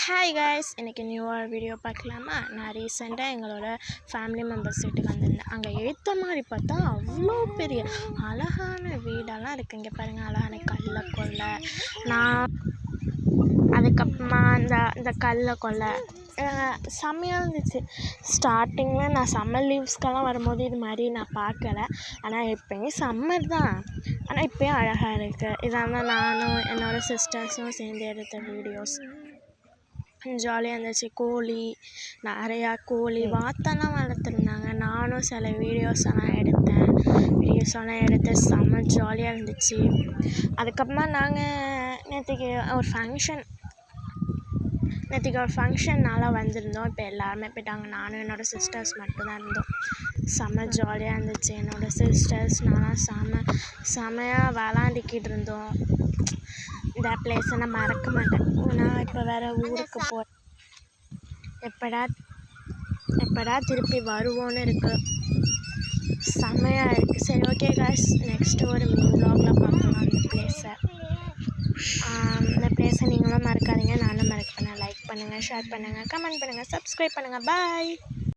Hi guys, இன்றைக்கி நியூவாக video பார்க்கலாமா? நான் ரீசெண்டாக எங்களோட ஃபேமிலி மெம்பர்ஸ் வீட்டுக்கு வந்திருந்தேன். அங்கே ஏற்ற மாதிரி பார்த்தா அவ்வளோ பெரிய அழகான வீடெல்லாம் இருக்குது. இங்கே பாருங்கள், அழகான கல்லை கொல்லை. நான் அதுக்கப்புறமா இந்த கல்லை கொல்லை செம்மையாக இருந்துச்சு. ஸ்டார்டிங்கில் நான் சம்மர் லீவ்ஸ்க்கெல்லாம் வரும்போது இது மாதிரி நான் பார்க்கல. ஆனால் இப்போயும் சம்மர் தான், ஆனால் இப்போயும் அழகாக இருக்குது. இதான் நானும் என்னோடய சிஸ்டர்ஸும் சேர்ந்து எடுத்த வீடியோஸ். ஜாலியாக இருந்துச்சு. நிறையா கோழி வாத்தெல்லாம் வளர்த்துருந்தாங்க. நானும் சில வீடியோஸெல்லாம் எடுத்து செம்ம ஜாலியாக இருந்துச்சு. அதுக்கப்புறமா நாங்கள் நேற்றுக்கு ஒரு ஃபங்க்ஷன்னால வந்திருந்தோம். இப்போ எல்லாருமே போயிட்டாங்க. நானும் என்னோடய சிஸ்டர்ஸ் மட்டும்தான் இருந்தோம். செம்ம ஜாலியாக இருந்துச்சு. என்னோடய சிஸ்டர்ஸ் நானும் செமையாக விளாண்டிக்கிட்டு இருந்தோம். இந்த பிளேஸை நான் மறக்க மாட்டேன். நான் இப்போ வேறு ஊருக்கு போகிறேன். எப்படா திருப்பி வருவோன்னு இருக்குது. செம்மையாக இருக்குது. சரி, ஓகே காய்ஸ், நெக்ஸ்ட்டு ஒரு வ்ளாகில் பார்க்கலாம் இந்த பிளேஸை. இந்த பிளேஸை நீங்களும் மறக்காதீங்க, நானும் மறக்க பண்ணேன். லைக் பண்ணுங்கள், ஷேர் பண்ணுங்கள், கமெண்ட் பண்ணுங்கள், சப்ஸ்கிரைப் பண்ணுங்கள். பாய்.